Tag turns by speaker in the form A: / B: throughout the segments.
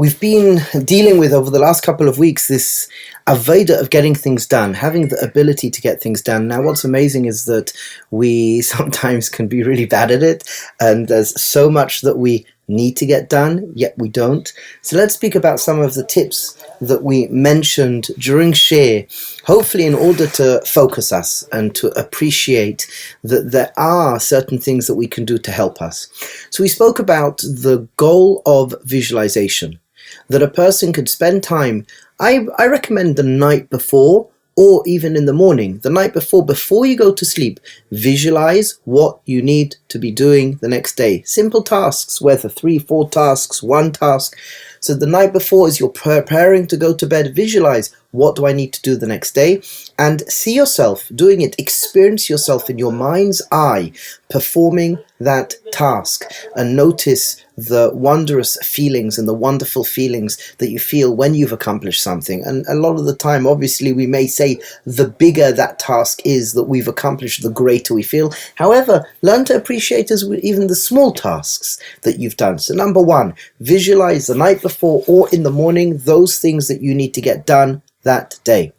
A: We've been dealing with, over the last couple of weeks, this avodah of getting things done, having the ability to get things done. Now, what's amazing is that we sometimes can be really bad at it, and there's so much that we need to get done, yet we don't. So let's speak about some of the tips that we mentioned during Shir, hopefully in order to focus us and to appreciate that there are certain things that we can do to help us. So we spoke about the goal of visualization, that a person could spend time, I recommend the night before, or even in the morning, the night before you go to sleep, visualize what you need to be doing the next day. Simple tasks, whether 3, 4 tasks, 1 task. So the night before, as you're preparing to go to bed, visualize, what do I need to do the next day? And see yourself doing it. Experience yourself in your mind's eye performing that task, and notice the wondrous feelings and the wonderful feelings that you feel when you've accomplished something. And a lot of the time, obviously, we may say the bigger that task is that we've accomplished, the greater we feel. However, learn to appreciate even the small tasks that you've done. So number 1, visualize the night before or in the morning those things that you need to get done that day.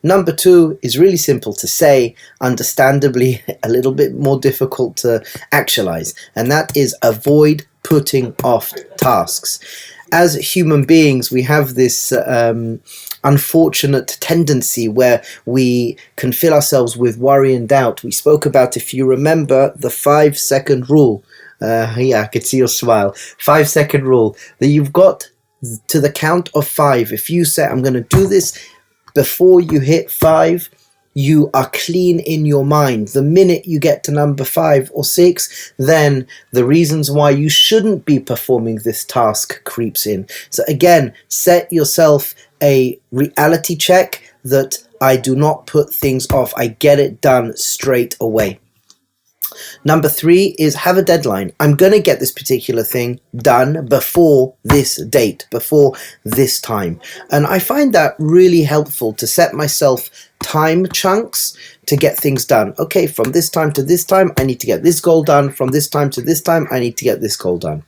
A: Number 2 is really simple to say, understandably a little bit more difficult to actualize, and that is avoid putting off tasks. As human beings, we have this unfortunate tendency where we can fill ourselves with worry and doubt. We spoke about, if you remember, the 5-second rule. Yeah, I could see your smile. 5-second rule, that you've got to the count of 5. If you say, I'm going to do this, before you hit 5, you are clean in your mind. The minute you get to number 5 or 6, then the reasons why you shouldn't be performing this task creeps in. So again, set yourself a reality check that I do not put things off. I get it done straight away. Number 3 is have a deadline. I'm going to get this particular thing done before this date, before this time. And I find that really helpful to set myself time chunks to get things done. Okay, from this time to this time, I need to get this goal done. From this time to this time, I need to get this goal done.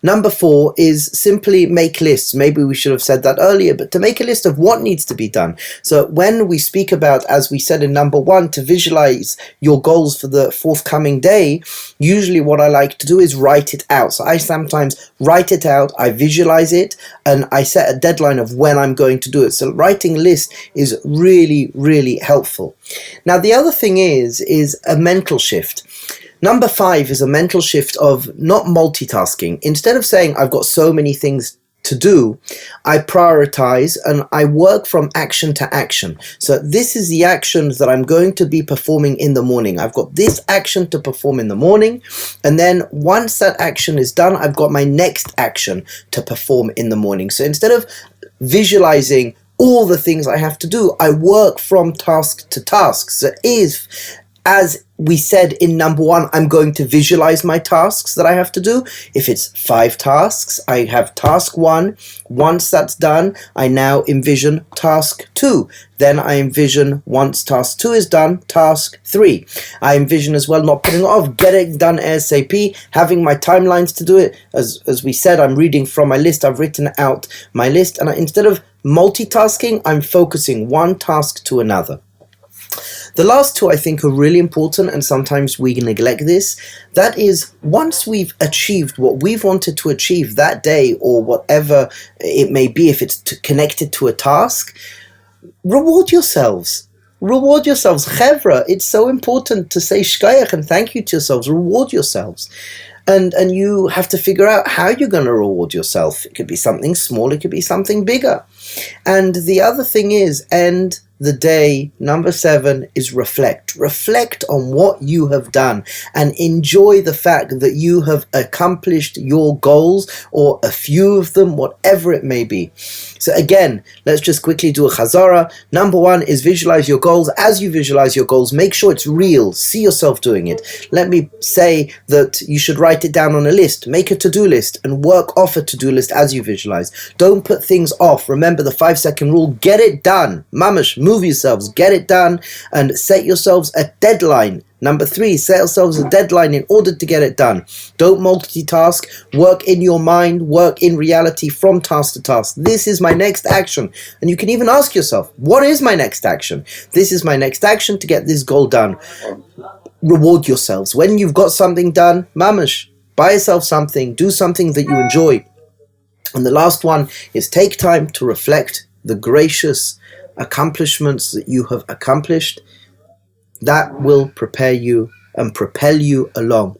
A: Number 4 is simply make lists. Maybe we should have said that earlier, but to make a list of what needs to be done. So when we speak about, as we said in number 1, to visualize your goals for the forthcoming day, usually what I like to do is write it out. So I sometimes write it out, I visualize it, and I set a deadline of when I'm going to do it. So writing a list is really, really helpful. Now the other thing is a mental shift. Number 5 is a mental shift of not multitasking. Instead of saying, I've got so many things to do, I prioritize and I work from action to action. So this is the actions that I'm going to be performing in the morning. I've got this action to perform in the morning, and then once that action is done, I've got my next action to perform in the morning. So instead of visualizing all the things I have to do, I work from task to task. So as we said in number 1, I'm going to visualize my tasks that I have to do. If it's 5 tasks, I have task 1. Once that's done, I now envision task 2. Then I envision, once task 2 is done, task 3. I envision as well not putting it off, get it done ASAP, having my timelines to do it. As we said, I'm reading from my list. I've written out my list, and instead of multitasking, I'm focusing one task to another. The last 2 I think are really important, and sometimes we neglect this. That is, once we've achieved what we've wanted to achieve that day, or whatever it may be, if it's connected to a task, reward yourselves. Reward yourselves. Chevra, it's so important to say shkayach and thank you to yourselves. Reward yourselves. And you have to figure out how you're going to reward yourself. It could be something small, it could be something bigger. And the other thing is, end the day, number 7, is reflect. Reflect on what you have done and enjoy the fact that you have accomplished your goals, or a few of them, whatever it may be. So again, let's just quickly do a chazara. Number 1 is visualize your goals. As you visualize your goals, make sure it's real. See yourself doing it. Let me say that you should write it down on a list. Make a to-do list and work off a to-do list as you visualize. Don't put things off. Remember the 5-second rule. Get it done. Mamash, move yourselves, get it done, and set yourselves a deadline. Number 3, set yourselves a deadline in order to get it done. Don't multitask. Work in your mind. Work in reality from task to task. This is my next action. And you can even ask yourself, what is my next action? This is my next action to get this goal done. Reward yourselves. When you've got something done, mamash, buy yourself something. Do something that you enjoy. And the last one is take time to reflect the gracious accomplishments that you have accomplished. That will prepare you and propel you along.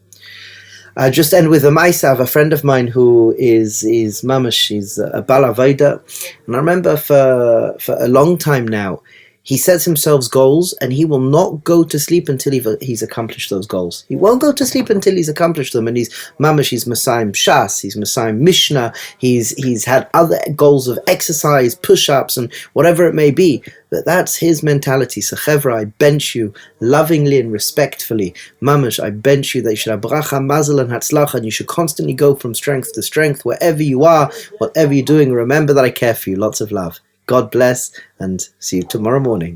A: I just end with a Maisav, a friend of mine who is mamash, she's a Bala Veda. And I remember for a long time now, he sets himself goals and he will not go to sleep until he's accomplished those goals. He won't go to sleep until he's accomplished them. And he's mamash, he's Masayim Shas, he's Masayim Mishnah, he's had other goals of exercise, push-ups and whatever it may be. But that's his mentality. So Chevra, I bench you lovingly and respectfully. Mamash, I bench you that you should have bracha, mazel and hatzlacha, and you should constantly go from strength to strength wherever you are, whatever you're doing. Remember that I care for you. Lots of love. God bless, and see you tomorrow morning.